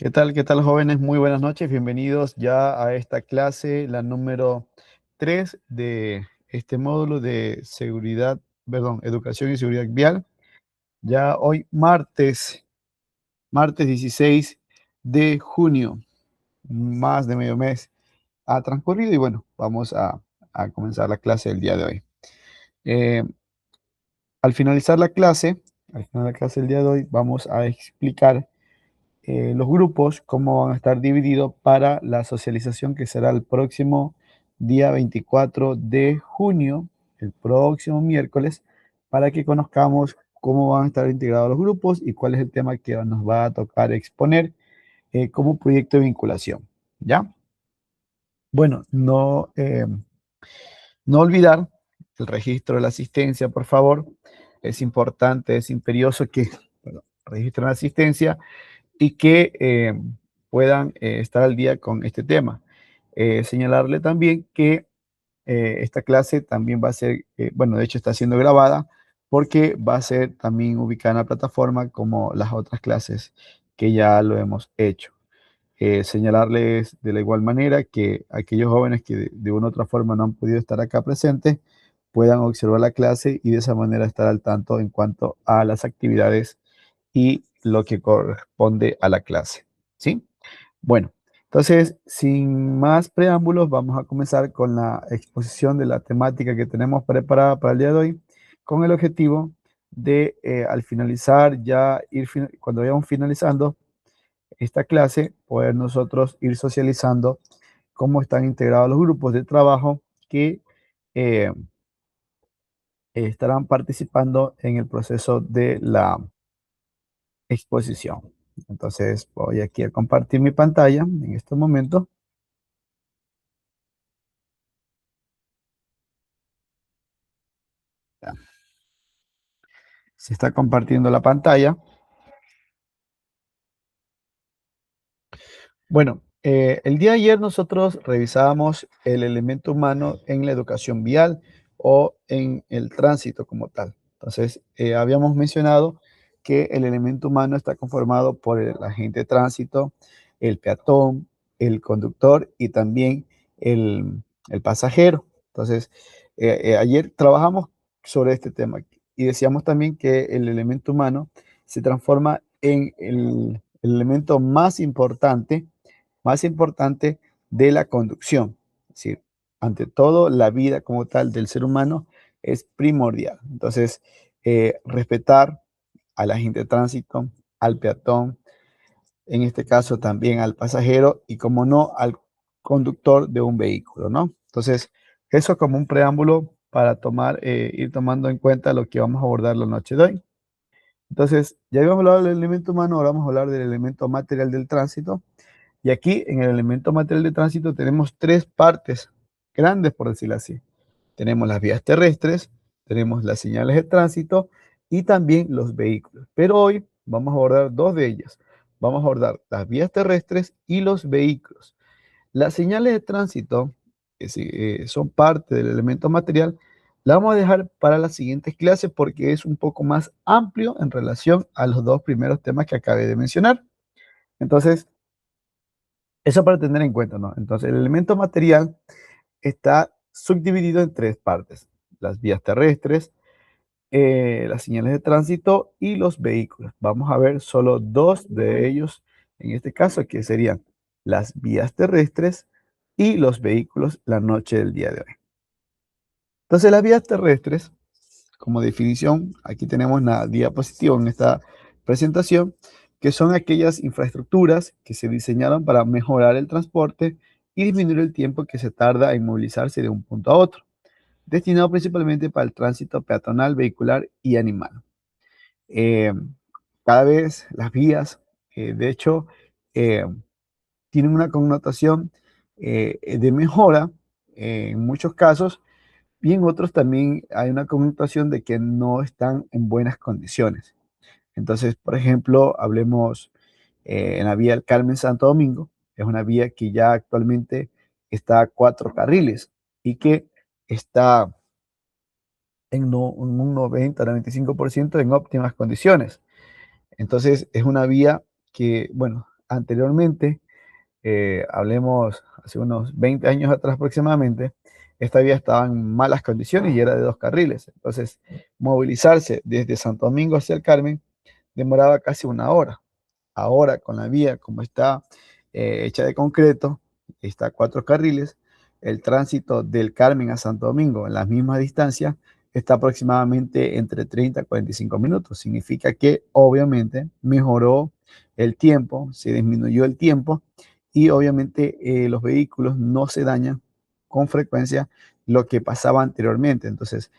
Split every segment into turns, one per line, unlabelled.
Qué tal, jóvenes? Muy buenas noches. Bienvenidos ya a esta clase, la número 3 de este módulo de seguridad, perdón, educación y seguridad vial. Ya hoy martes 16 de junio, más de medio mes ha transcurrido y bueno, vamos a comenzar la clase del día de hoy. Eh, al finalizar la clase, al final de la clase del día de hoy, vamos a explicar los grupos, cómo van a estar divididos para la socialización que será el próximo día 24 de junio, el próximo miércoles, para que conozcamos cómo van a estar integrados los grupos y cuál es el tema que nos va a tocar exponer como proyecto de vinculación. ¿Ya? Bueno, no olvidar el registro de la asistencia, por favor. Es importante, es imperioso que registren la asistencia y que puedan estar al día con este tema. Señalarle también que esta clase también va a ser, bueno, de hecho está siendo grabada porque va a ser también ubicada en la plataforma como las otras clases que ya lo hemos hecho. Señalarles de la igual manera que aquellos jóvenes que de una u otra forma no han podido estar acá presentes puedan observar la clase y de esa manera estar al tanto en cuanto a las actividades y lo que corresponde a la clase. ¿Sí? Bueno, entonces, sin más preámbulos, vamos a comenzar con la exposición de la temática que tenemos preparada para el día de hoy, con el objetivo de, al finalizar, cuando vayamos finalizando esta clase, poder nosotros ir socializando cómo están integrados los grupos de trabajo que eh, estarán participando en el proceso de la exposición. Entonces voy aquí a compartir mi pantalla en este momento. Ya, se está compartiendo la pantalla. Bueno, el día de ayer nosotros revisábamos el elemento humano en la educación vial o en el tránsito como tal. Entonces, habíamos mencionado que el elemento humano está conformado por el agente de tránsito, el peatón, el conductor y también el pasajero. Entonces, ayer trabajamos sobre este tema y decíamos también que el elemento humano se transforma en el elemento más importante de la conducción. Es decir, ante todo, la vida como tal del ser humano es primordial. Entonces, respetar al agente de tránsito, al peatón, en este caso también al pasajero y, como no, al conductor de un vehículo, ¿no? Entonces, eso como un preámbulo para ir tomando en cuenta lo que vamos a abordar la noche de hoy. Entonces, ya habíamos hablado del elemento humano, ahora vamos a hablar del elemento material del tránsito. Y aquí en el elemento material de tránsito tenemos tres partes grandes, por decirlo así. Tenemos las vías terrestres, tenemos las señales de tránsito y también los vehículos. Pero hoy vamos a abordar dos de ellas. Vamos a abordar las vías terrestres y los vehículos. Las señales de tránsito, que son parte del elemento material, la vamos a dejar para las siguientes clases porque es un poco más amplio en relación a los dos primeros temas que acabé de mencionar. Entonces, eso para tener en cuenta, ¿no? Entonces, el elemento material está subdividido en tres partes: las vías terrestres, las señales de tránsito y los vehículos. Vamos a ver solo dos de ellos en este caso, que serían las vías terrestres y los vehículos la noche del día de hoy. Entonces, las vías terrestres, como definición, aquí tenemos una diapositiva en esta presentación, que son aquellas infraestructuras que se diseñaron para mejorar el transporte y disminuir el tiempo que se tarda en movilizarse de un punto a otro, destinado principalmente para el tránsito peatonal, vehicular y animal. Eh, Cada vez las vías, de hecho, eh, tienen una connotación de mejora en muchos casos, y en otros también hay una connotación de que no están en buenas condiciones. Entonces, por ejemplo, hablemos en la vía del Carmen Santo Domingo. Es una vía que ya actualmente está a 4 carriles y que está en un 90-95% en óptimas condiciones. Entonces, es una vía que, bueno, anteriormente, hablemos hace unos 20 años atrás aproximadamente, esta vía estaba en malas condiciones y era de 2 carriles. Entonces, movilizarse desde Santo Domingo hacia el Carmen demoraba casi una hora. Ahora, con la vía como está hecha de concreto, está a 4 carriles, el tránsito del Carmen a Santo Domingo en la misma distancia está aproximadamente entre 30 y 45 minutos. Significa que obviamente mejoró el tiempo, se disminuyó el tiempo y obviamente los vehículos no se dañan con frecuencia lo que pasaba anteriormente. Entonces,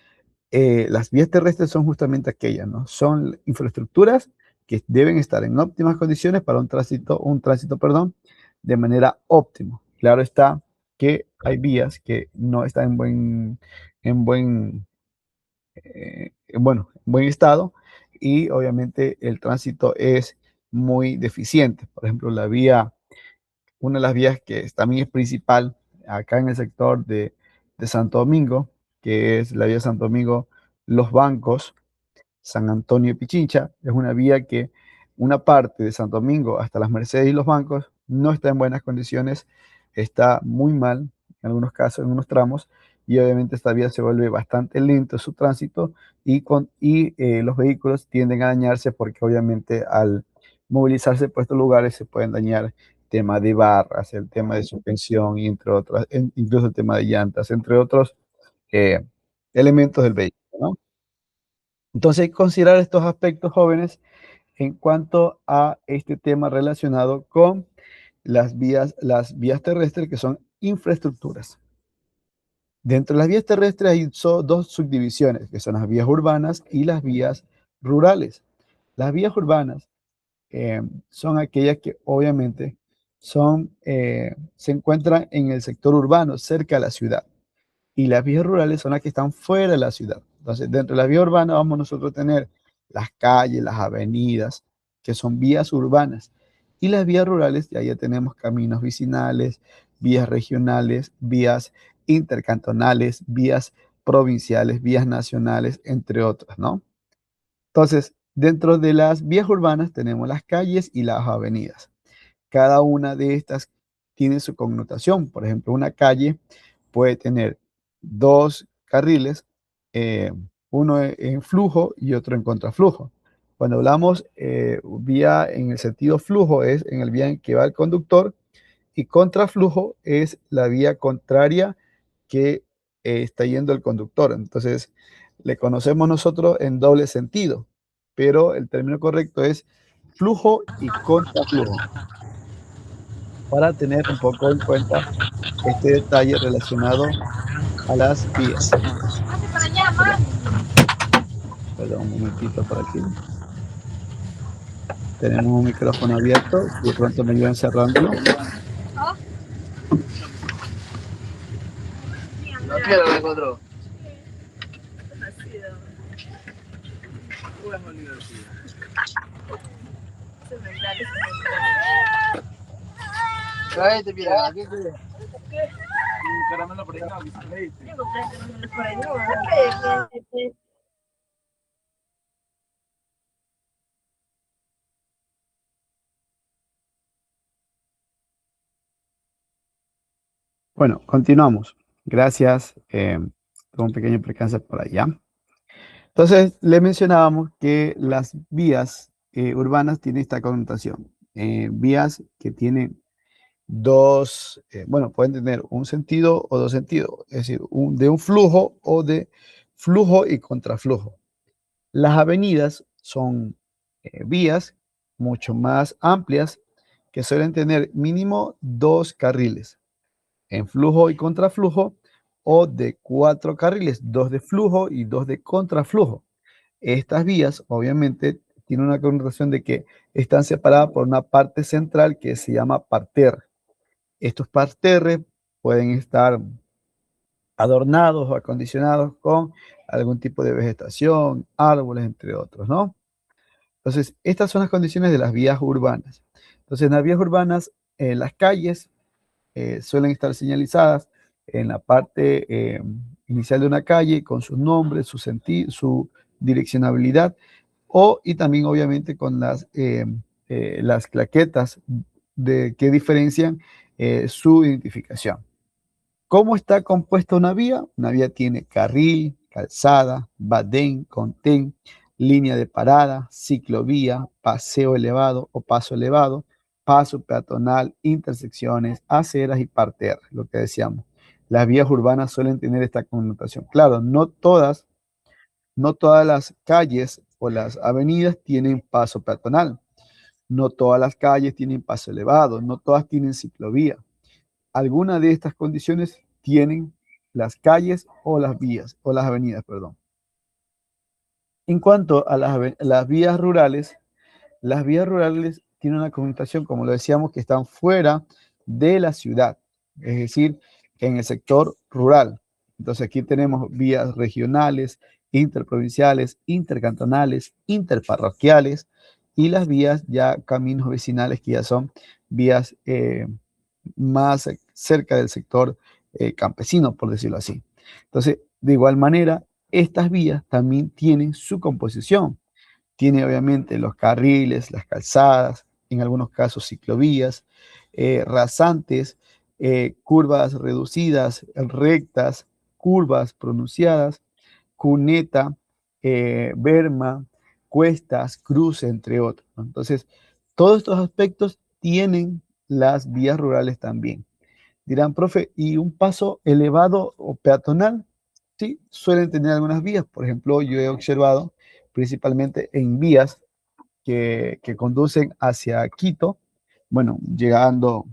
las vías terrestres son justamente aquellas, ¿no? Son infraestructuras que deben estar en óptimas condiciones para un tránsito, perdón, de manera óptima. Claro está que hay vías que no están en buen, en buen estado y obviamente el tránsito es muy deficiente. Por ejemplo, una de las vías que también es principal acá en el sector de Santo Domingo, que es la vía Santo Domingo Los Bancos, San Antonio y Pichincha. Es una vía que una parte de Santo Domingo hasta Las Mercedes y Los Bancos no está en buenas condiciones, está muy mal en algunos casos, en unos tramos, y obviamente esta vía se vuelve bastante lento su tránsito y los vehículos tienden a dañarse porque obviamente al movilizarse por estos lugares se pueden dañar tema de barras, el tema de suspensión y entre otras, incluso el tema de llantas, entre otros eh, elementos del vehículo, ¿no? Entonces hay que considerar estos aspectos jóvenes en cuanto a este tema relacionado con las vías terrestres que son infraestructuras. Dentro de las vías terrestres hay dos subdivisiones, que son las vías urbanas y las vías rurales. Las vías urbanas son aquellas que obviamente se encuentran en el sector urbano, cerca de la ciudad, y las vías rurales son las que están fuera de la ciudad. Entonces, dentro de la vía urbana vamos nosotros a tener las calles, las avenidas, que son vías urbanas. Y las vías rurales, ya tenemos caminos vecinales, vías regionales, vías intercantonales, vías provinciales, vías nacionales, entre otras, ¿no? Entonces, dentro de las vías urbanas tenemos las calles y las avenidas. Cada una de estas tiene su connotación. Por ejemplo, una calle puede tener 2 carriles, eh, uno en flujo y otro en contraflujo. Cuando hablamos vía en el sentido flujo es en el vía en que va el conductor y contraflujo es la vía contraria que está yendo el conductor. Entonces, le conocemos nosotros en doble sentido, pero el término correcto es flujo y contraflujo, para tener un poco en cuenta este detalle relacionado a las vías. Perdón, perdón, un momentito por aquí. Tenemos un micrófono abierto, si de pronto me ayudan cerrándolo.
No quiero que encontró. Cállate, mira, aquí que un caramelo por ahí, no, que se leíste.
Bueno, continuamos. Gracias. Tuve un pequeño percance por allá. Entonces, le mencionábamos que las vías urbanas tienen esta connotación. Vías que tienen pueden tener un sentido o dos sentidos, es decir, de un flujo o de flujo y contraflujo. Las avenidas son vías mucho más amplias que suelen tener mínimo 2 carriles en flujo y contraflujo o de 4 carriles, 2 de flujo y 2 de contraflujo. Estas vías obviamente tienen una connotación de que están separadas por una parte central que se llama parterre. Estos parterres pueden estar adornados o acondicionados con algún tipo de vegetación, árboles, entre otros, ¿no? Entonces, estas son las condiciones de las vías urbanas. Entonces, en las vías urbanas, las calles suelen estar señalizadas en la parte inicial de una calle con sus nombres, su direccionabilidad y también obviamente con las claquetas que diferencian su identificación. ¿Cómo está compuesta una vía? Una vía tiene carril, calzada, badén, contén, línea de parada, ciclovía, paseo elevado o paso elevado, paso peatonal, intersecciones, aceras y parterre, lo que decíamos. Las vías urbanas suelen tener esta connotación. Claro, no todas las calles o las avenidas tienen paso peatonal, no todas las calles tienen paso elevado, no todas tienen ciclovía. Algunas de estas condiciones tienen las calles o las vías, o las avenidas, perdón. En cuanto a las vías rurales tienen una connotación, como lo decíamos, que están fuera de la ciudad, es decir, en el sector rural. Entonces aquí tenemos vías regionales, interprovinciales, intercantonales, interparroquiales y las vías ya caminos vecinales que ya son vías más cerca del sector campesino, por decirlo así. Entonces, de igual manera, estas vías también tienen su composición. Tiene obviamente los carriles, las calzadas, en algunos casos ciclovías, rasantes, curvas reducidas, rectas, curvas pronunciadas, cuneta, berma, cuestas, cruce, entre otros, ¿no? Entonces, todos estos aspectos tienen las vías rurales también. Dirán, profe, ¿y un paso elevado o peatonal? Sí, suelen tener algunas vías. Por ejemplo, yo he observado principalmente en vías que conducen hacia Quito, bueno, llegando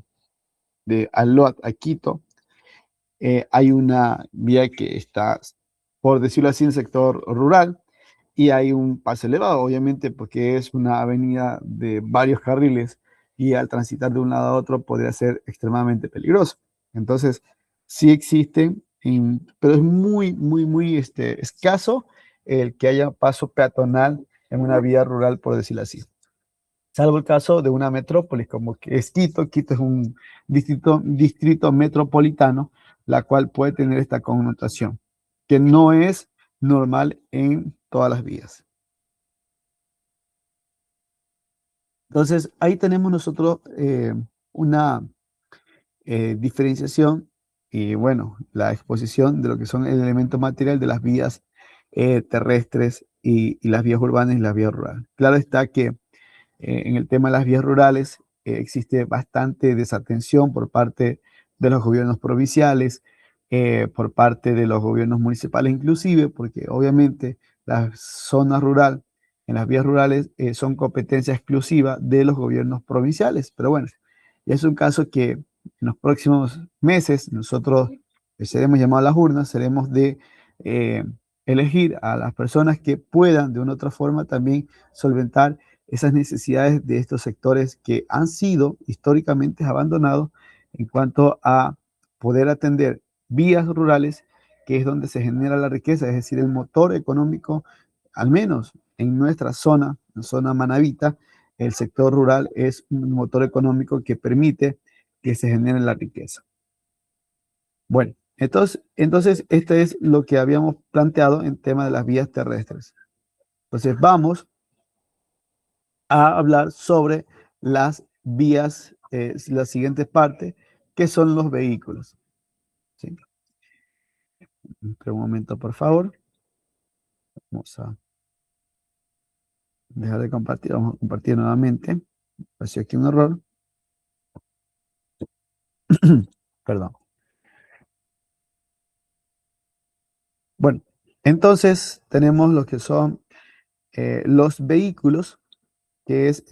de Alot a Quito, hay una vía que está, por decirlo así, en el sector rural y hay un paso elevado, obviamente, porque es una avenida de varios carriles y al transitar de un lado a otro podría ser extremadamente peligroso. Entonces, sí existen, pero es muy, muy, muy escaso el que haya paso peatonal en una vía rural, por decirlo así. Salvo el caso de una metrópolis como que es Quito. Quito es un distrito metropolitano, la cual puede tener esta connotación, que no es normal en todas las vías. Entonces, ahí tenemos nosotros una diferenciación y, bueno, la exposición de lo que son el elemento material de las vías terrestres y las vías urbanas y las vías rurales. Claro está que en el tema de las vías rurales existe bastante desatención por parte de los gobiernos provinciales, por parte de los gobiernos municipales inclusive, porque obviamente la zona rural, en las vías rurales, son competencia exclusiva de los gobiernos provinciales. Pero bueno, es un caso que en los próximos meses nosotros seremos llamados a las urnas, seremos de eh, elegir a las personas que puedan de una u otra forma también solventar esas necesidades de estos sectores que han sido históricamente abandonados en cuanto a poder atender vías rurales, que es donde se genera la riqueza, es decir, el motor económico, al menos en nuestra zona, en zona manabita, el sector rural es un motor económico que permite que se genere la riqueza. Bueno, entonces este es lo que habíamos planteado en tema de las vías terrestres. Entonces vamos a hablar sobre las vías, la siguiente parte, que son los vehículos. ¿Sí? Un momento, por favor. Vamos a dejar de compartir. Vamos a compartir nuevamente. Apareció aquí un error. Perdón. Bueno, entonces tenemos lo que son los vehículos, que es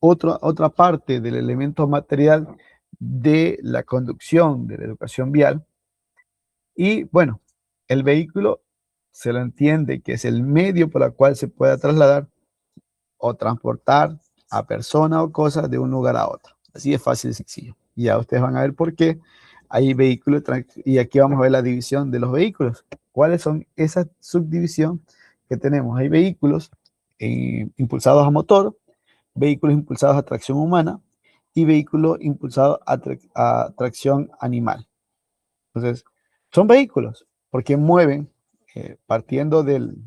otra parte del elemento material de la conducción, de la educación vial. Y bueno, el vehículo se lo entiende que es el medio por el cual se pueda trasladar o transportar a personas o cosas de un lugar a otro. Así es fácil y sencillo. Y ya ustedes van a ver por qué hay vehículos, y aquí vamos a ver la división de los vehículos. ¿Cuáles son esa subdivisión que tenemos? Hay vehículos impulsados a motor, vehículos impulsados a tracción humana y vehículos impulsados a tracción animal. Entonces, son vehículos porque mueven, partiendo del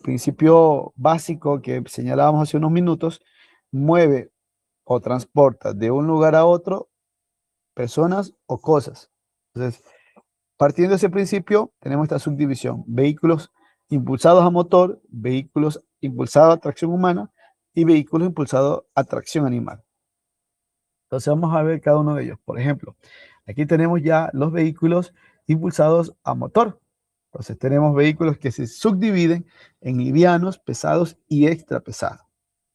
principio básico que señalábamos hace unos minutos, mueve o transporta de un lugar a otro personas o cosas. Entonces, partiendo de ese principio, tenemos esta subdivisión: vehículos impulsados a motor, vehículos impulsados a tracción humana y vehículos impulsados a tracción animal. Entonces vamos a ver cada uno de ellos. Por ejemplo, aquí tenemos ya los vehículos impulsados a motor. Entonces tenemos vehículos que se subdividen en livianos, pesados y extra pesados,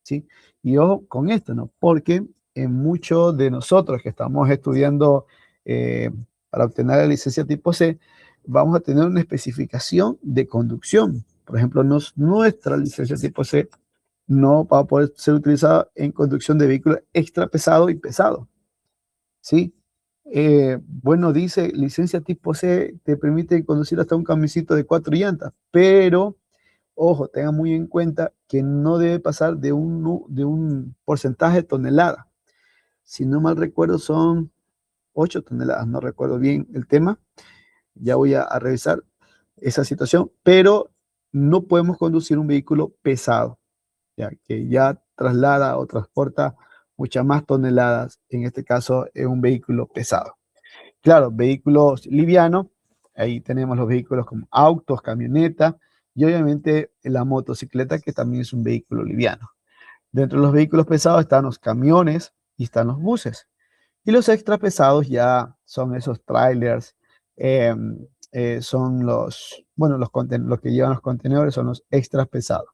¿sí? Y ojo con esto, ¿no? Porque en muchos de nosotros que estamos estudiando eh, para obtener la licencia tipo C, vamos a tener una especificación de conducción. Por ejemplo, nuestra licencia tipo C no va a poder ser utilizada en conducción de vehículos extra pesado y pesado, ¿sí? Bueno, dice, licencia tipo C te permite conducir hasta un camioncito de 4 llantas, pero, ojo, tenga muy en cuenta que no debe pasar de un porcentaje de tonelada. Si no mal recuerdo, son 8 toneladas, no recuerdo bien el tema. Ya voy a revisar esa situación, pero no podemos conducir un vehículo pesado, ya que ya traslada o transporta muchas más toneladas. En este caso, es un vehículo pesado. Claro, vehículos livianos, ahí tenemos los vehículos como autos, camionetas y obviamente la motocicleta, que también es un vehículo liviano. Dentro de los vehículos pesados están los camiones y están los buses. Y los extra pesados ya son esos trailers, eh, son bueno, los que llevan los contenedores son los extras pesados.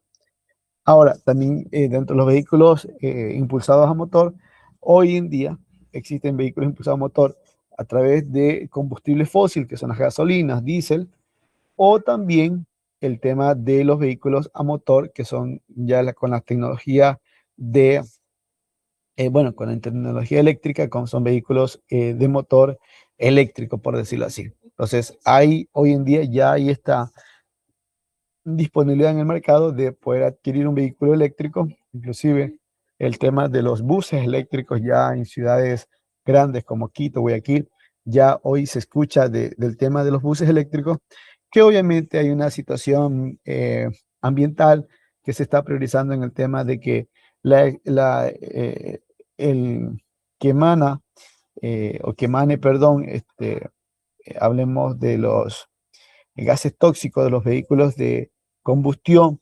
Ahora, también dentro de los vehículos impulsados a motor, hoy en día existen vehículos impulsados a motor a través de combustible fósil, que son las gasolinas, diésel, o también el tema de los vehículos a motor, que son ya con la tecnología bueno, con la tecnología eléctrica, como son vehículos de motor eléctrico, por decirlo así. Entonces, hoy en día ya hay esta disponibilidad en el mercado de poder adquirir un vehículo eléctrico, inclusive el tema de los buses eléctricos ya en ciudades grandes como Quito, Guayaquil, ya hoy se escucha del tema de los buses eléctricos, que obviamente hay una situación ambiental que se está priorizando en el tema de que el que emana, o que emane, perdón, hablemos de los gases tóxicos de los vehículos de combustión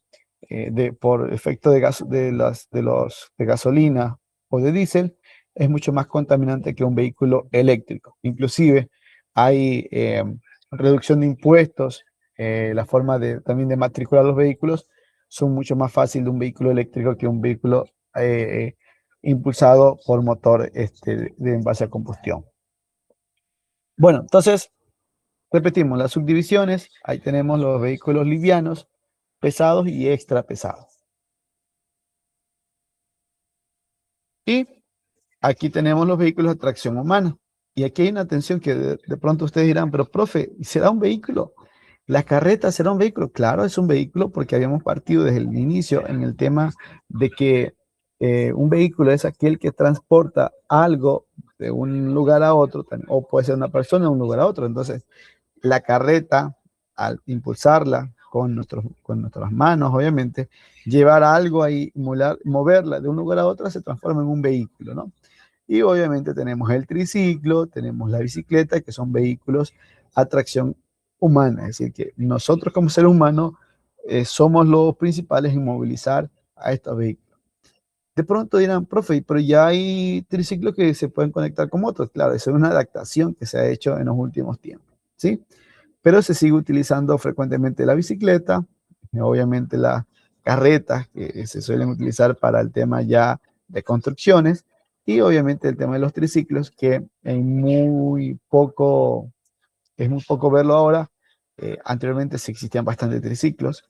por efecto de, gas, de gasolina o de diésel, es mucho más contaminante que un vehículo eléctrico. Inclusive hay reducción de impuestos, la forma también de matricular los vehículos son mucho más fácil de un vehículo eléctrico que un vehículo impulsado por motor de envase a combustión. Bueno, entonces repetimos las subdivisiones. Ahí tenemos los vehículos livianos, pesados y extra pesados. Y aquí tenemos los vehículos de tracción humana. Y aquí hay una atención que de pronto ustedes dirán, pero profe, ¿será un vehículo? ¿La carreta será un vehículo? Claro, es un vehículo porque habíamos partido desde el inicio en el tema de que un vehículo es aquel que transporta algo de un lugar a otro, o puede ser una persona de un lugar a otro. Entonces, la carreta, al impulsarla con nuestras manos, obviamente, llevar algo ahí, moverla de un lugar a otro, se transforma en un vehículo, ¿no? Y obviamente tenemos el triciclo, tenemos la bicicleta, que son vehículos a tracción humana, es decir, que nosotros como seres humanos somos los principales en movilizar a estos vehículos. De pronto dirán, profe, pero ya hay triciclos que se pueden conectar con otros. Claro, esa es una adaptación que se ha hecho en los últimos tiempos, ¿sí? Pero se sigue utilizando frecuentemente la bicicleta, obviamente las carretas que se suelen utilizar para el tema ya de construcciones y obviamente el tema de los triciclos que es muy poco verlo ahora. Anteriormente sí existían bastantes triciclos,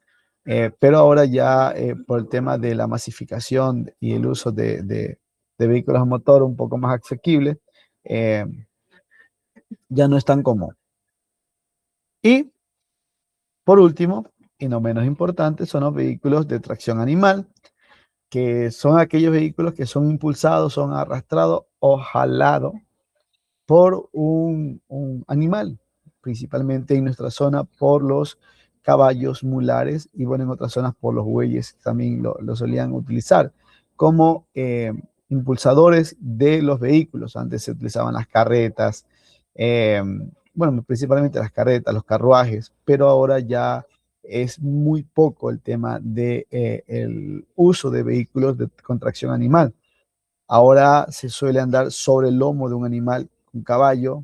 pero ahora ya por el tema de la masificación y el uso de vehículos a motor un poco más asequibles, eh, ya no es tan común. Y por último, y no menos importante, son los vehículos de tracción animal, que son aquellos vehículos que son impulsados, son arrastrados o jalados por un animal, principalmente en nuestra zona por los caballos mulares y bueno, en otras zonas por los bueyes también lo solían utilizar como impulsadores de los vehículos. Antes se utilizaban las carretas, bueno, principalmente las carretas, los carruajes, pero ahora ya es muy poco el tema de el uso de vehículos con tracción animal. Ahora se suele andar sobre el lomo de un animal, un caballo,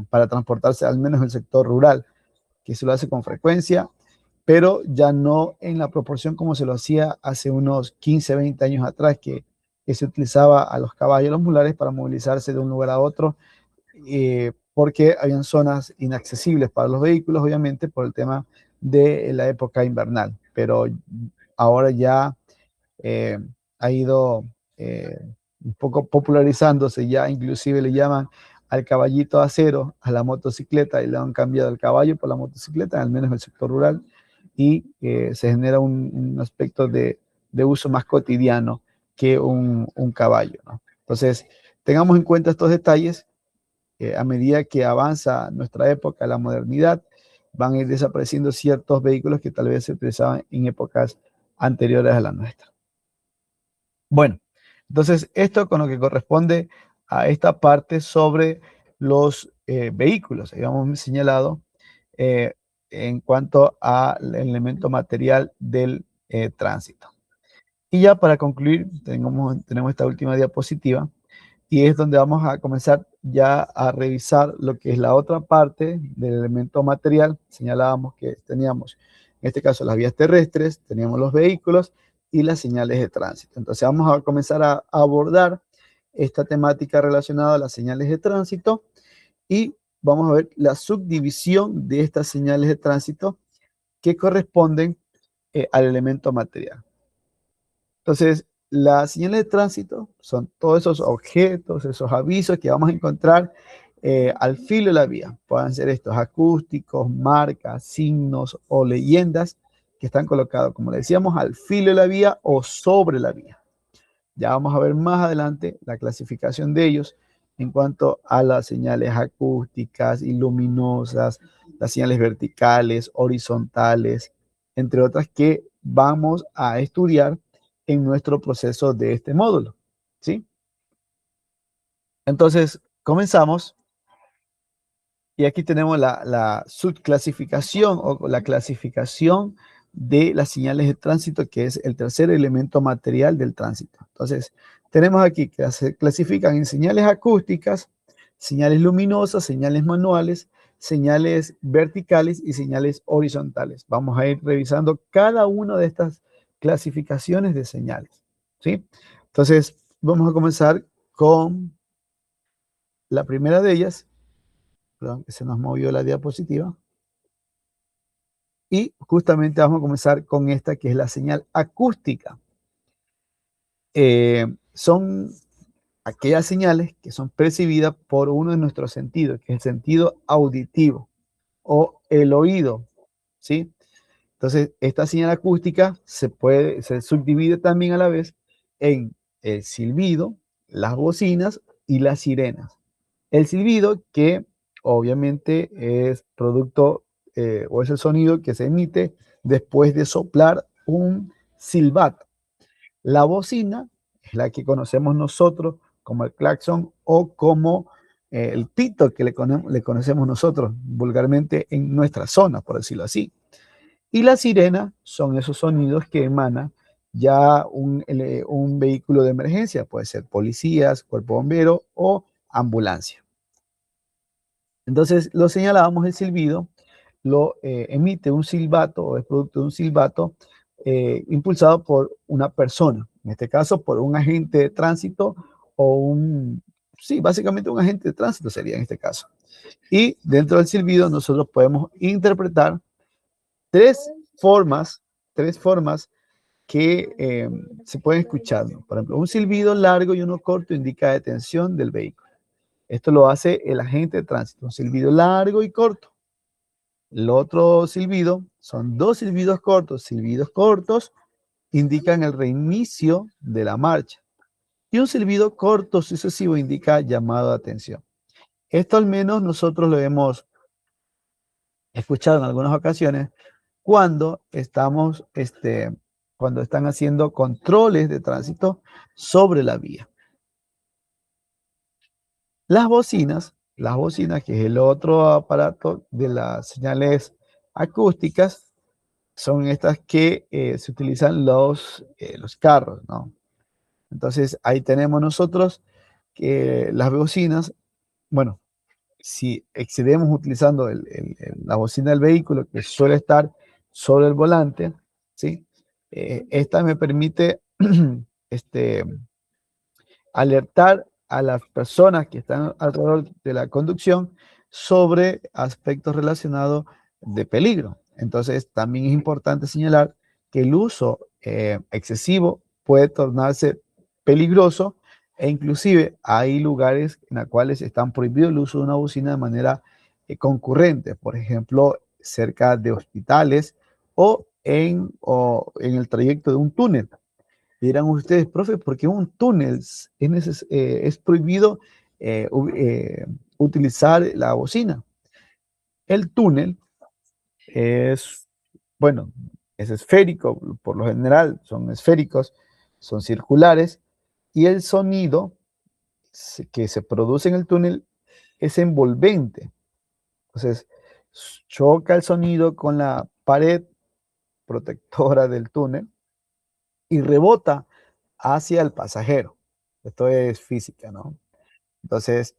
para transportarse al menos en el sector rural, que se lo hace con frecuencia, pero ya no en la proporción como se lo hacía hace unos 15, 20 años atrás, que se utilizaba a los caballos, los mulares, para movilizarse de un lugar a otro, porque habían zonas inaccesibles para los vehículos, obviamente, por el tema de la época invernal. Pero ahora ya eh, ha ido un poco popularizándose, ya inclusive le llaman al caballito acero a la motocicleta y le han cambiado el caballo por la motocicleta, al menos en el sector rural, y se genera un aspecto de uso más cotidiano que un caballo, ¿no? Entonces, tengamos en cuenta estos detalles. A medida que avanza nuestra época, la modernidad, van a ir desapareciendo ciertos vehículos que tal vez se utilizaban en épocas anteriores a la nuestra. Bueno, entonces esto con lo que corresponde a esta parte sobre los vehículos, habíamos señalado eh, en cuanto al elemento material del tránsito. Y ya para concluir, tenemos esta última diapositiva y es donde vamos a comenzar ya a revisar lo que es la otra parte del elemento material. Señalábamos que teníamos, en este caso, las vías terrestres, teníamos los vehículos y las señales de tránsito. Entonces vamos a comenzar a abordar esta temática relacionada a las señales de tránsito y vamos a ver la subdivisión de estas señales de tránsito que corresponden al elemento material. Entonces, las señales de tránsito son todos esos objetos, esos avisos que vamos a encontrar al filo de la vía. Pueden ser estos acústicos, marcas, signos o leyendas que están colocados, como le decíamos, al filo de la vía o sobre la vía. Ya vamos a ver más adelante la clasificación de ellos en cuanto a las señales acústicas y luminosas, las señales verticales, horizontales, entre otras que vamos a estudiar en nuestro proceso de este módulo, ¿sí? Entonces, comenzamos y aquí tenemos la subclasificación o la clasificación de las señales de tránsito, que es el tercer elemento material del tránsito. Entonces, tenemos aquí que se clasifican en señales acústicas, señales luminosas, señales manuales, señales verticales y señales horizontales. Vamos a ir revisando cada una de estas clasificaciones de señales, ¿sí? Entonces, vamos a comenzar con la primera de ellas. Perdón, que se nos movió la diapositiva. Y justamente vamos a comenzar con esta que es la señal acústica. Son aquellas señales que son percibidas por uno de nuestros sentidos, que es el sentido auditivo o el oído, ¿sí? Entonces, esta señal acústica se subdivide también a la vez en el silbido, las bocinas y las sirenas. El silbido, que obviamente es producto o es el sonido que se emite después de soplar un silbato. La bocina es la que conocemos nosotros como el claxon o como el pito que le conocemos nosotros vulgarmente en nuestra zona, por decirlo así. Y la sirena son esos sonidos que emana ya un vehículo de emergencia, puede ser policías, cuerpo bombero o ambulancia. Entonces, lo señalábamos, el silbido lo emite un silbato o es producto de un silbato impulsado por una persona, en este caso por un agente de tránsito o sí, básicamente un agente de tránsito sería en este caso. Y dentro del silbido nosotros podemos interpretar tres formas, tres formas que se pueden escuchar, ¿no? Por ejemplo, un silbido largo y uno corto indica detención del vehículo. Esto lo hace el agente de tránsito, un silbido largo y corto. El otro silbido son dos silbidos cortos. Silbidos cortos indican el reinicio de la marcha. Y un silbido corto sucesivo indica llamado de atención. Esto al menos nosotros lo hemos escuchado en algunas ocasiones cuando estamos cuando están haciendo controles de tránsito sobre la vía. Las bocinas, que es el otro aparato de las señales acústicas, son estas que se utilizan los carros, ¿no? Entonces, ahí tenemos nosotros que las bocinas, bueno, si excedemos utilizando la bocina del vehículo, que suele estar sobre el volante, ¿sí? Esta me permite alertar a las personas que están alrededor de la conducción sobre aspectos relacionados de peligro. Entonces, también es importante señalar que el uso excesivo puede tornarse peligroso e inclusive hay lugares en los cuales están prohibido el uso de una bocina de manera concurrente, por ejemplo, cerca de hospitales o en el trayecto de un túnel. Dirán ustedes, profe, ¿por qué un túnel es prohibido utilizar la bocina? El túnel es, bueno, es esférico, por lo general son esféricos, son circulares, y el sonido que se produce en el túnel es envolvente. Entonces, choca el sonido con la pared protectora del túnel y rebota hacia el pasajero. Esto es física, ¿no? Entonces,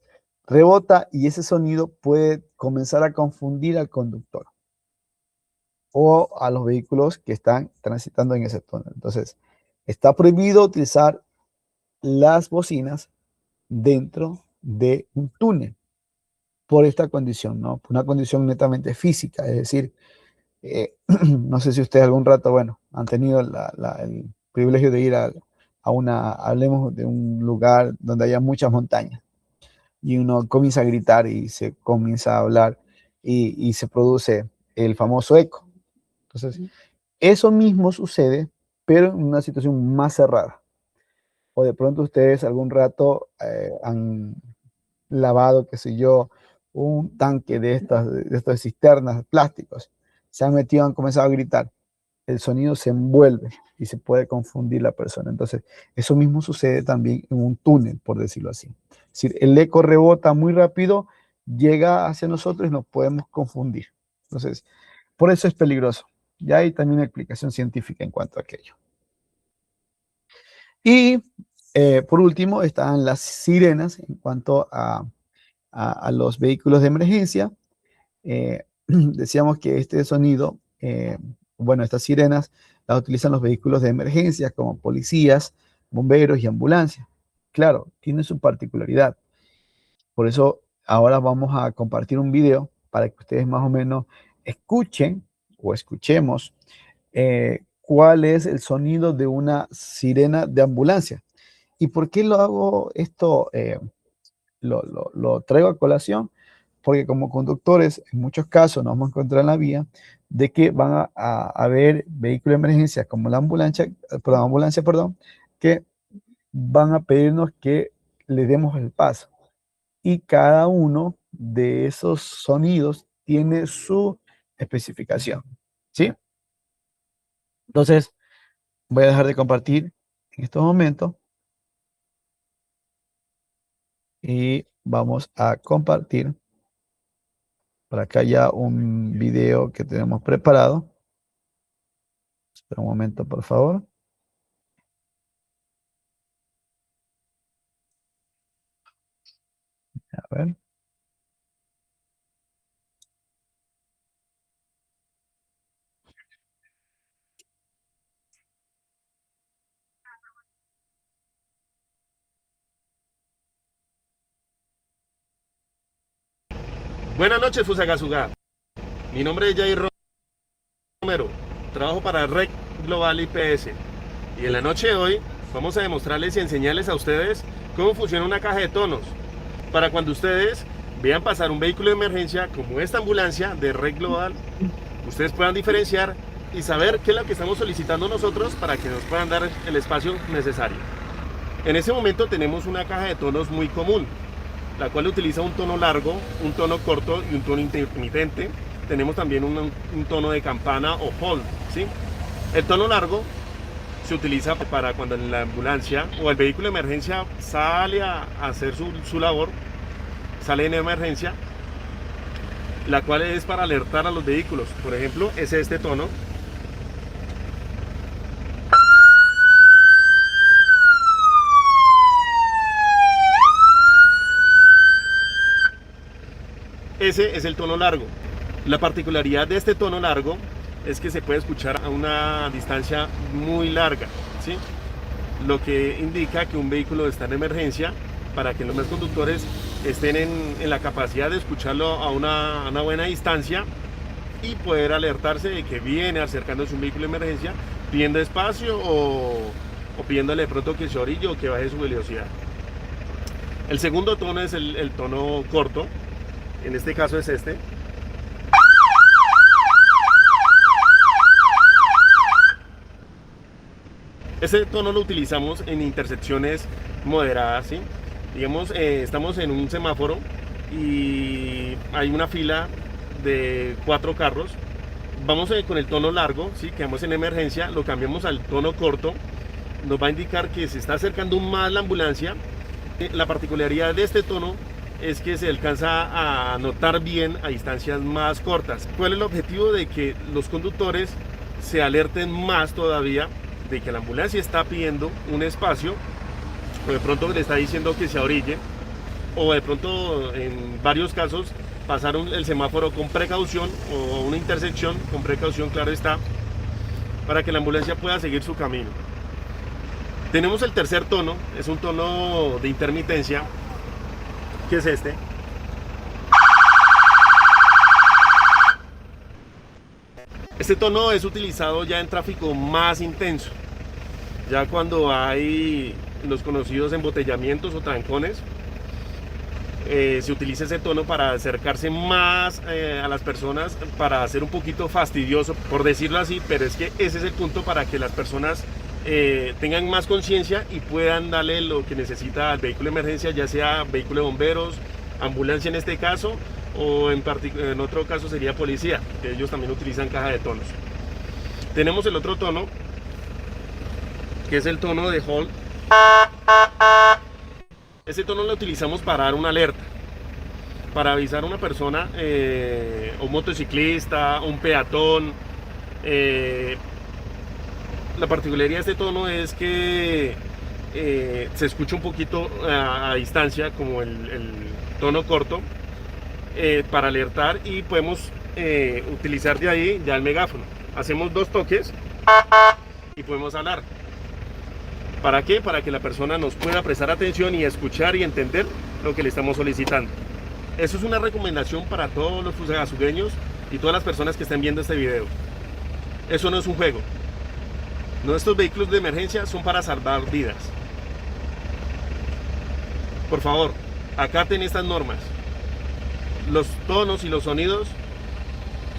rebota y ese sonido puede comenzar a confundir al conductor o a los vehículos que están transitando en ese túnel. Entonces, está prohibido utilizar las bocinas dentro de un túnel por esta condición, ¿no? Por una condición netamente física, es decir, no sé si ustedes algún rato, bueno, han tenido el privilegio de ir hablemos de un lugar donde haya muchas montañas y uno comienza a gritar y se comienza a hablar y se produce el famoso eco. Entonces, eso mismo sucede, pero en una situación más cerrada. O de pronto ustedes algún rato han lavado, qué sé yo, un tanque de estas cisternas plásticos, se han metido, han comenzado a gritar, el sonido se envuelve y se puede confundir la persona. Entonces, eso mismo sucede también en un túnel, por decirlo así. Es decir, el eco rebota muy rápido, llega hacia nosotros y nos podemos confundir. Entonces, por eso es peligroso. Ya hay también una explicación científica en cuanto a aquello. Y por último, están las sirenas en cuanto a los vehículos de emergencia. Decíamos que este sonido, bueno, estas sirenas las utilizan los vehículos de emergencia como policías, bomberos y ambulancias. Claro, tiene su particularidad. Por eso ahora vamos a compartir un video para que ustedes más o menos escuchen o escuchemos cuál es el sonido de una sirena de ambulancia. ¿Y por qué lo hago esto? Lo traigo a colación porque como conductores en muchos casos nos vamos a encontrar en la vía de que van a haber vehículos de emergencia como la ambulancia, que van a pedirnos que le demos el paso. Y cada uno de esos sonidos tiene su especificación, ¿sí? Entonces, voy a dejar de compartir en estos momentos y vamos a compartir. Por acá ya un video que tenemos preparado. Espera un momento, por favor. A ver.
Buenas noches, Fusagasugá. Mi nombre es Jair Romero. Trabajo para Red Global IPS. Y en la noche de hoy vamos a demostrarles y enseñarles a ustedes cómo funciona una caja de tonos. Para cuando ustedes vean pasar un vehículo de emergencia como esta ambulancia de Red Global, ustedes puedan diferenciar y saber qué es lo que estamos solicitando nosotros para que nos puedan dar el espacio necesario. En este momento tenemos una caja de tonos muy común, la cual utiliza un tono largo, un tono corto y un tono intermitente. Tenemos también un tono de campana o hold, ¿sí? El tono largo se utiliza para cuando la ambulancia o el vehículo de emergencia sale a hacer su labor, sale en emergencia, la cual es para alertar a los vehículos. Por ejemplo, es este tono. Ese es el tono largo. La particularidad de este tono largo es que se puede escuchar a una distancia muy larga, ¿sí? Lo que indica que un vehículo está en emergencia, para que los demás conductores estén en la capacidad de escucharlo a una buena distancia y poder alertarse de que viene acercándose un vehículo de emergencia, pidiendo espacio o pidiéndole de pronto que se orille o que baje su velocidad. El segundo tono es el tono corto. En este caso es este. Este tono lo utilizamos en intersecciones moderadas, ¿sí? Digamos, estamos en un semáforo y hay una fila de 4 carros. Vamos con el tono largo, ¿sí? Quedamos en emergencia, lo cambiamos al tono corto. Nos va a indicar que se está acercando más la ambulancia. La particularidad de este tono es que se alcanza a notar bien a distancias más cortas. ¿Cuál es el objetivo? De que los conductores se alerten más todavía de que la ambulancia está pidiendo un espacio, o de pronto le está diciendo que se orille, o de pronto en varios casos pasar el semáforo con precaución o una intersección con precaución, claro está, para que la ambulancia pueda seguir su camino. Tenemos el tercer tono, es un tono de intermitencia, que es este. Este tono es utilizado ya en tráfico más intenso, ya cuando hay los conocidos embotellamientos o trancones. Se utiliza ese tono para acercarse más a las personas, para hacer un poquito fastidioso, por decirlo así, pero es que ese es el punto, para que las personas tengan más conciencia y puedan darle lo que necesita al vehículo de emergencia, ya sea vehículo de bomberos, ambulancia en este caso, o en otro caso sería policía, que ellos también utilizan caja de tonos. Tenemos el otro tono, que es el tono de hold. Este tono lo utilizamos para dar una alerta, para avisar a una persona, un motociclista, un peatón. La particularidad de este tono es que se escucha un poquito a distancia, como el tono corto, para alertar, y podemos utilizar de ahí ya el megáfono. Hacemos 2 toques y podemos hablar. ¿Para qué? Para que la persona nos pueda prestar atención y escuchar y entender lo que le estamos solicitando. Eso es una recomendación para todos los fusagasugreños y todas las personas que estén viendo este video. Eso no es un juego. Nuestros vehículos de emergencia son para salvar vidas. Por favor, acaten estas normas. Los tonos y los sonidos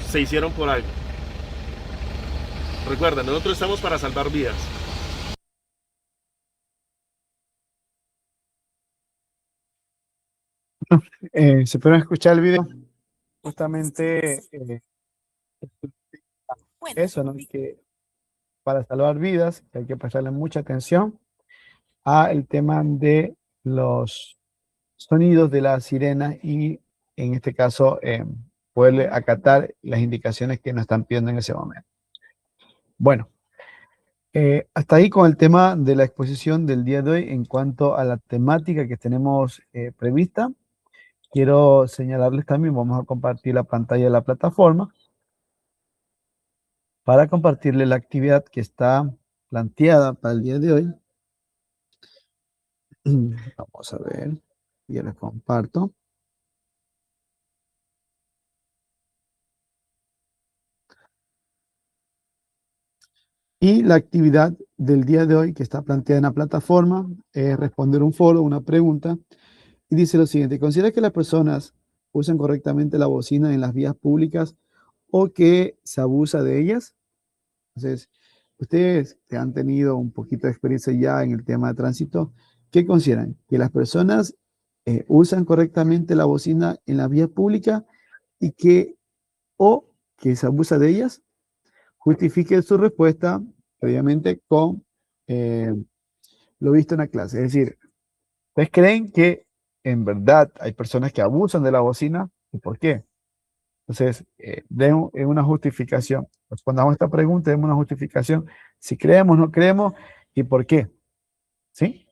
se hicieron por algo. Recuerda, nosotros estamos para salvar vidas.
Se puede escuchar el video. Justamente eso, ¿no? Que para salvar vidas hay que prestarle mucha atención a el tema de los sonidos de la sirena y en este caso poder acatar las indicaciones que nos están pidiendo en ese momento. Bueno, hasta ahí con el tema de la exposición del día de hoy en cuanto a la temática que tenemos prevista. Quiero señalarles también, vamos a compartir la pantalla de la plataforma para compartirles la actividad que está planteada para el día de hoy. Vamos a ver, yo les comparto. Y la actividad del día de hoy que está planteada en la plataforma es responder un foro, una pregunta, y dice lo siguiente: ¿considera que las personas usan correctamente la bocina en las vías públicas o que se abusa de ellas? Entonces, ustedes que han tenido un poquito de experiencia ya en el tema de tránsito, ¿qué consideran? ¿Que las personas usan correctamente la bocina en la vía pública o que se abusa de ellas? Justifique su respuesta previamente con lo visto en la clase. Es decir, ¿ustedes creen que en verdad hay personas que abusan de la bocina? ¿Y por qué? Entonces, den una justificación. Respondamos esta pregunta, demos una justificación. Si creemos, no creemos y por qué. ¿Sí?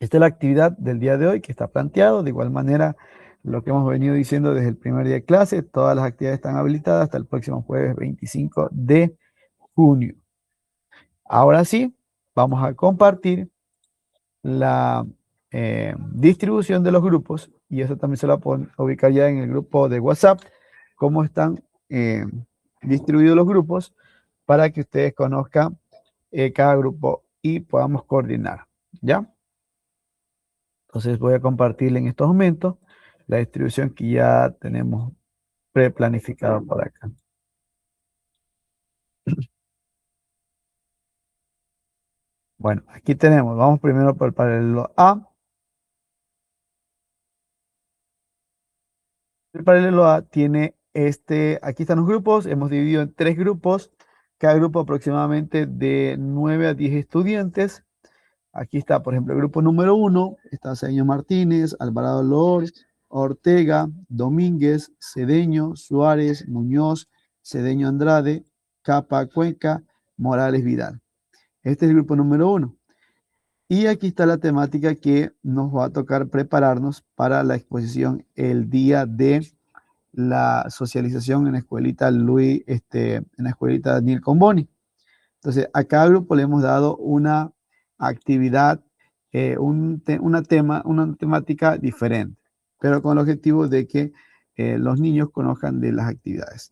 Esta es la actividad del día de hoy que está planteado. De igual manera, lo que hemos venido diciendo desde el primer día de clase, todas las actividades están habilitadas hasta el próximo jueves 25 de junio. Ahora sí, vamos a compartir la distribución de los grupos y eso también se lo voy a ubicar ya en el grupo de WhatsApp, cómo están distribuidos los grupos para que ustedes conozcan cada grupo y podamos coordinar, ¿ya? Entonces voy a compartirle en estos momentos la distribución que ya tenemos preplanificada por acá. Bueno, aquí tenemos, vamos primero por el paralelo A. El paralelo A tiene aquí están los grupos, hemos dividido en 3 grupos, cada grupo aproximadamente de 9 a 10 estudiantes. Aquí está, por ejemplo, el grupo número 1, está Cedeño Martínez, Alvarado Lor, Ortega, Domínguez, Cedeño, Suárez, Muñoz, Cedeño Andrade, Capa Cuenca, Morales Vidal. Este es el grupo número 1. Y aquí está la temática que nos va a tocar prepararnos para la exposición el día de la socialización en la escuelita en la escuelita Daniel Comboni. Entonces, a cada grupo le hemos dado una actividad, una temática diferente, pero con el objetivo de que los niños conozcan de las actividades.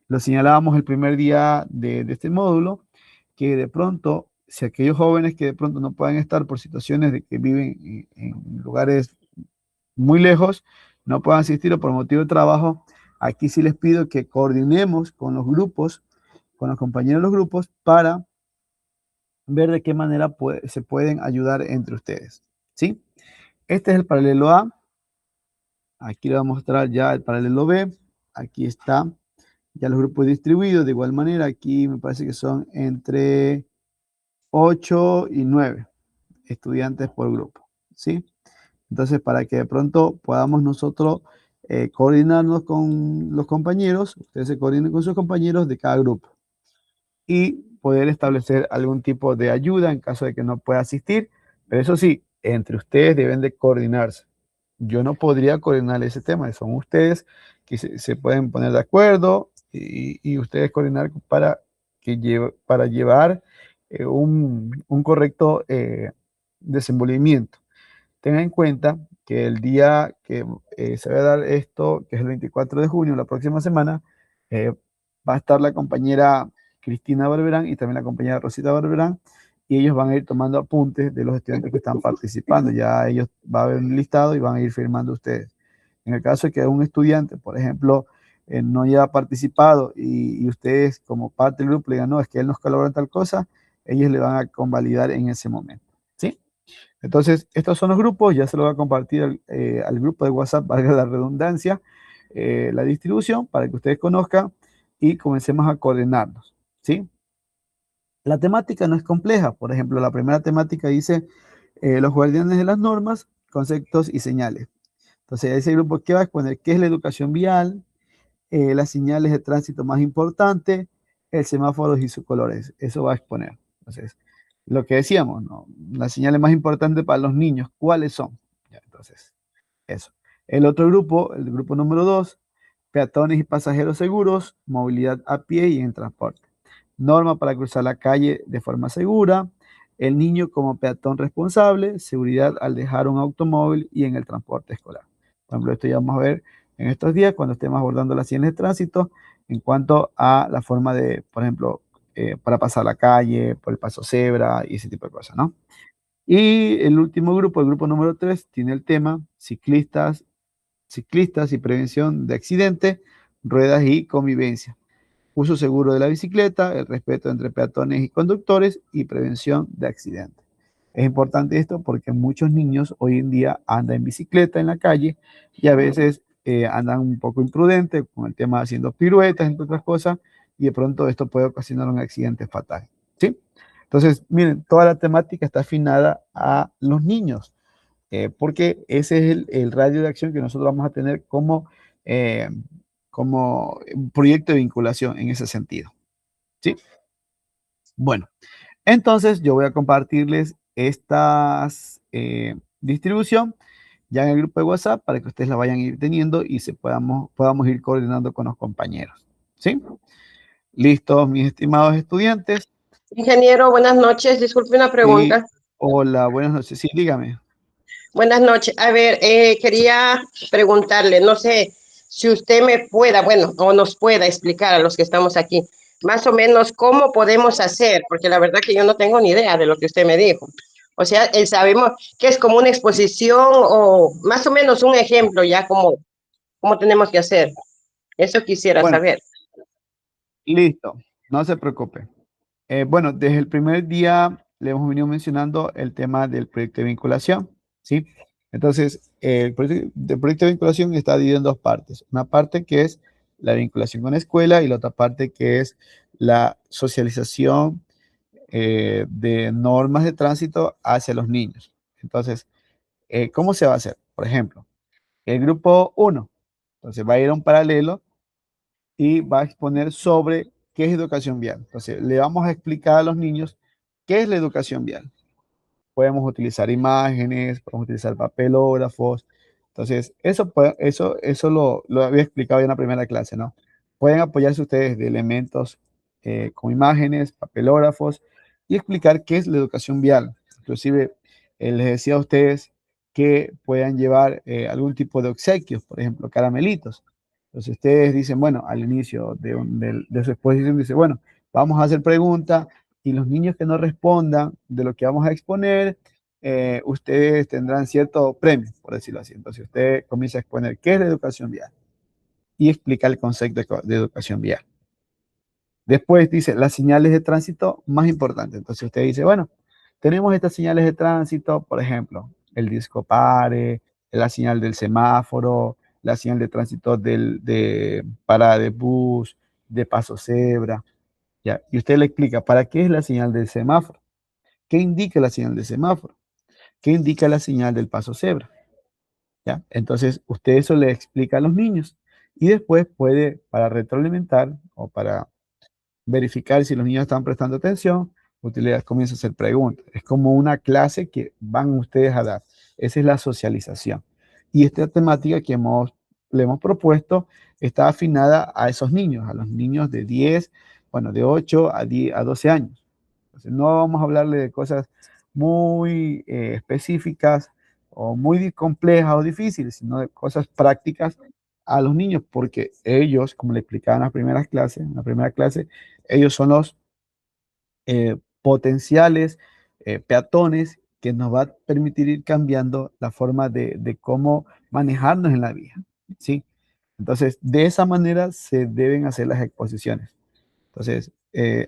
Lo señalábamos el primer día de este módulo, que de pronto, si aquellos jóvenes que de pronto no pueden estar por situaciones de que viven en lugares muy lejos, no puedan asistir o por motivo de trabajo, aquí sí les pido que coordinemos con los grupos, con los compañeros de los grupos, para ver de qué manera se pueden ayudar entre ustedes, ¿sí? Este es el paralelo A. Aquí le voy a mostrar ya el paralelo B. Aquí está ya los grupos distribuidos. De igual manera, aquí me parece que son entre 8 y 9 estudiantes por grupo, ¿sí? Entonces, para que de pronto podamos nosotros coordinarnos con los compañeros, ustedes se coordinen con sus compañeros de cada grupo y poder establecer algún tipo de ayuda en caso de que no pueda asistir. Pero eso sí, entre ustedes deben de coordinarse. Yo no podría coordinar ese tema, son ustedes que se pueden poner de acuerdo y ustedes coordinar para llevar un correcto desenvolvimiento. Tengan en cuenta que el día que se va a dar esto, que es el 24 de junio, la próxima semana, va a estar la compañera Cristina Barberán y también la compañera Rosita Barberán, y ellos van a ir tomando apuntes de los estudiantes que están participando. Ya ellos va a haber un listado y van a ir firmando ustedes. En el caso de que un estudiante, por ejemplo, no haya participado y ustedes como parte del grupo le digan, no, es que él nos colabora en tal cosa, ellos le van a convalidar en ese momento, ¿sí? Entonces, estos son los grupos, ya se lo voy a compartir al grupo de WhatsApp, valga la redundancia, la distribución para que ustedes conozcan y comencemos a coordinarnos, ¿sí? La temática no es compleja, por ejemplo, la primera temática dice los guardianes de las normas, conceptos y señales. Entonces, ese grupo que va a exponer qué es la educación vial, las señales de tránsito más importantes, el semáforo y sus colores, eso va a exponer. Entonces, lo que decíamos, ¿no? Las señales más importantes para los niños, ¿cuáles son? Ya, entonces, eso. El otro grupo, el grupo número 2, peatones y pasajeros seguros, movilidad a pie y en transporte. Norma para cruzar la calle de forma segura, el niño como peatón responsable, seguridad al dejar un automóvil y en el transporte escolar. Por ejemplo, esto ya vamos a ver en estos días cuando estemos abordando las señales de tránsito en cuanto a la forma de, por ejemplo, para pasar la calle, por el paso cebra y ese tipo de cosas, ¿no? Y el último grupo, el grupo número 3, tiene el tema ciclistas y prevención de accidentes, ruedas y convivencia. Uso seguro de la bicicleta, el respeto entre peatones y conductores y prevención de accidentes. Es importante esto porque muchos niños hoy en día andan en bicicleta en la calle y a veces andan un poco imprudentes con el tema haciendo piruetas, entre otras cosas, y de pronto esto puede ocasionar un accidente fatal, ¿sí? Entonces, miren, toda la temática está afinada a los niños, porque ese es el radio de acción que nosotros vamos a tener eh, como un proyecto de vinculación en ese sentido. ¿Sí? Bueno, entonces yo voy a compartirles estas distribución ya en el grupo de WhatsApp para que ustedes la vayan a ir teniendo y podamos ir coordinando con los compañeros. ¿Sí? Listos, mis estimados estudiantes.
Ingeniero, buenas noches. Disculpe una
Sí,
pregunta.
hola, buenas noches. Sí, dígame.
Buenas noches. A ver, quería preguntarle, no sé si usted me pueda, bueno, o nos pueda explicar a los que estamos aquí, más o menos cómo podemos hacer, porque la verdad que yo no tengo ni idea de lo que usted me dijo. O sea, sabemos que es como una exposición o más o menos un ejemplo ya cómo tenemos que hacer. Eso quisiera
Bueno,
saber.
listo, no se preocupe. Bueno, desde el primer día le hemos venido mencionando el tema del proyecto de vinculación, ¿sí? Entonces, el proyecto de vinculación está dividido en dos partes. Una parte que es la vinculación con la escuela y la otra parte que es la socialización de normas de tránsito hacia los niños. Entonces, ¿cómo se va a hacer? Por ejemplo, el grupo uno, entonces va a ir a un paralelo y va a exponer sobre qué es educación vial. Entonces, le vamos a explicar a los niños qué es la educación vial. Podemos utilizar imágenes, podemos utilizar papelógrafos. Entonces, eso lo había explicado ya en la primera clase, ¿no? Pueden apoyarse ustedes de elementos con imágenes, papelógrafos y explicar qué es la educación vial. Inclusive, les decía a ustedes que puedan llevar algún tipo de obsequios, por ejemplo, caramelitos. Entonces, ustedes dicen, bueno, al inicio de su exposición, dice, bueno, vamos a hacer preguntas y los niños que no respondan de lo que vamos a exponer, ustedes tendrán cierto premio, por decirlo así. Entonces usted comienza a exponer qué es la educación vial y explica el concepto de educación vial. Después dice las señales de tránsito más importantes. Entonces usted dice, bueno, tenemos estas señales de tránsito, por ejemplo, el disco pare, la señal del semáforo, la señal de tránsito de parada de bus, de paso cebra. ¿Ya? Y usted le explica, ¿para qué es la señal del semáforo? ¿Qué indica la señal del semáforo? ¿Qué indica la señal del paso cebra? ¿Ya? Entonces, usted eso le explica a los niños y después puede, para retroalimentar o para verificar si los niños están prestando atención, usted comienza a hacer preguntas. Es como una clase que van ustedes a dar. Esa es la socialización. Y esta temática que le hemos propuesto está afinada a esos niños, a los niños de 10, bueno, de 8 a 12 años. Entonces, no vamos a hablarle de cosas muy específicas o muy complejas o difíciles, sino de cosas prácticas a los niños, porque ellos, como le explicaba en la primera clase, ellos son los potenciales peatones que nos va a permitir ir cambiando la forma de cómo manejarnos en la vida, ¿sí? Entonces, de esa manera se deben hacer las exposiciones. Entonces,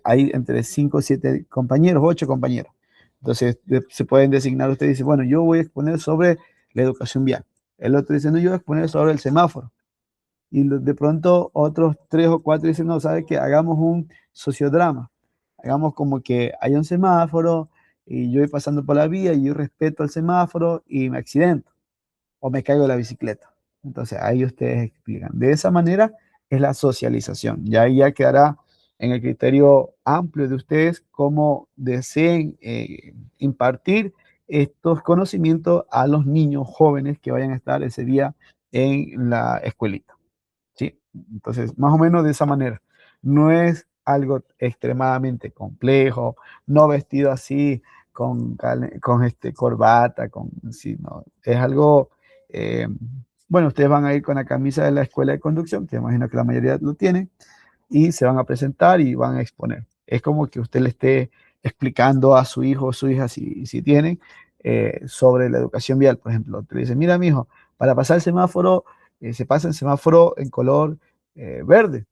hay entre 5 o 7 compañeros, 8 compañeros. Entonces, se pueden designar, usted dice, bueno, yo voy a exponer sobre la educación vial. El otro dice, no, yo voy a exponer sobre el semáforo. Y de pronto otros 3 o 4 dicen, no, ¿sabe qué? Hagamos un sociodrama. Hagamos como que hay un semáforo y yo voy pasando por la vía y yo respeto el semáforo y me accidento o me caigo de la bicicleta. Entonces ahí ustedes explican. De esa manera es la socialización. Y ahí ya quedará en el criterio amplio de ustedes cómo deseen impartir estos conocimientos a los niños jóvenes que vayan a estar ese día en la escuelita. ¿Sí? Entonces, más o menos de esa manera. No es algo extremadamente complejo, no vestido así con corbata, sí, no. Es algo, eh, bueno, ustedes van a ir con la camisa de la escuela de conducción, que imagino que la mayoría lo tienen, y se van a presentar y van a exponer. Es como que usted le esté explicando a su hijo o su hija, si tienen, sobre la educación vial, por ejemplo. Te dice, mira, mi hijo, para pasar el semáforo, se pasa el semáforo en color verde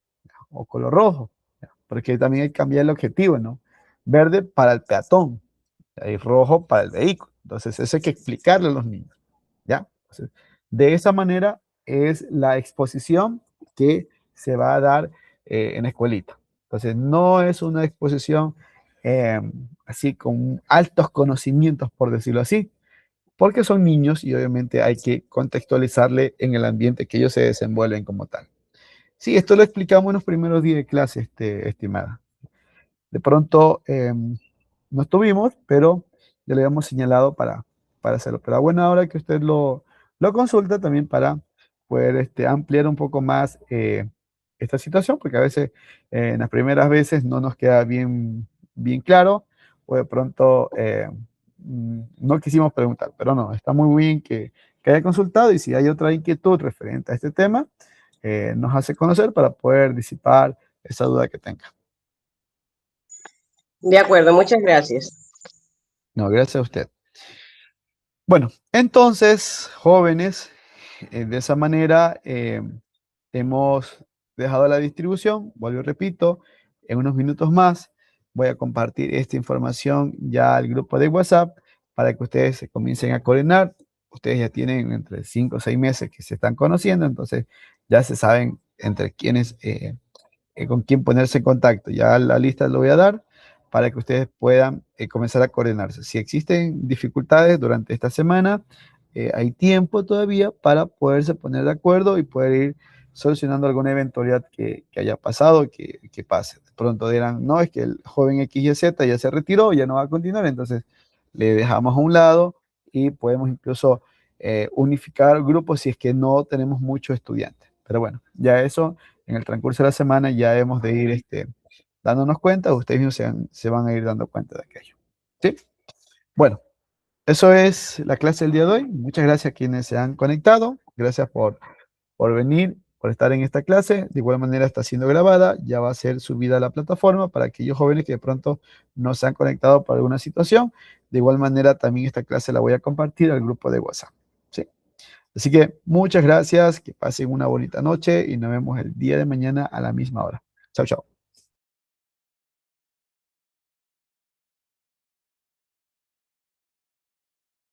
o color rojo, porque también hay que cambiar el objetivo, ¿no? Verde para el peatón y rojo para el vehículo. Entonces, eso hay que explicarle a los niños, ¿ya? Entonces, de esa manera es la exposición que se va a dar en la escuelita. Entonces, no es una exposición eh, así con altos conocimientos, por decirlo así, porque son niños y obviamente hay que contextualizarle en el ambiente que ellos se desenvuelven como tal. Sí, esto lo explicamos en los primeros días de clase, estimada. De pronto no estuvimos, pero ya le habíamos señalado para hacerlo. Pero a buena hora que usted lo consulta también para poder ampliar un poco más esta situación, porque a veces en las primeras veces no nos queda bien claro, o de pronto no quisimos preguntar, pero no, está muy bien que haya consultado y si hay otra inquietud referente a este tema, nos hace conocer para poder disipar esa duda que tenga.
De acuerdo, muchas gracias.
No, gracias a usted. Bueno, entonces, jóvenes, de esa manera hemos dejado la distribución. Vuelvo y repito, en unos minutos más voy a compartir esta información ya al grupo de WhatsApp para que ustedes se comiencen a coordinar. Ustedes ya tienen entre 5 o 6 meses que se están conociendo, entonces ya se saben entre quiénes con quién ponerse en contacto. Ya la lista lo voy a dar para que ustedes puedan comenzar a coordinarse. Si existen dificultades durante esta semana, hay tiempo todavía para poderse poner de acuerdo y poder ir solucionando alguna eventualidad que haya pasado, que pase. De pronto dirán, no, es que el joven X y Z ya se retiró, ya no va a continuar, entonces le dejamos a un lado y podemos incluso unificar grupos si es que no tenemos muchos estudiantes. Pero bueno, ya eso en el transcurso de la semana ya hemos de ir dándonos cuenta, ustedes mismos se van a ir dando cuenta de aquello. ¿Sí? Bueno, eso es la clase del día de hoy. Muchas gracias a quienes se han conectado. Gracias por venir, por estar en esta clase. De igual manera está siendo grabada, ya va a ser subida a la plataforma para aquellos jóvenes que de pronto no se han conectado por alguna situación. De igual manera también esta clase la voy a compartir al grupo de WhatsApp. ¿Sí? Así que muchas gracias, que pasen una bonita noche y nos vemos el día de mañana a la misma hora. Chao, chao.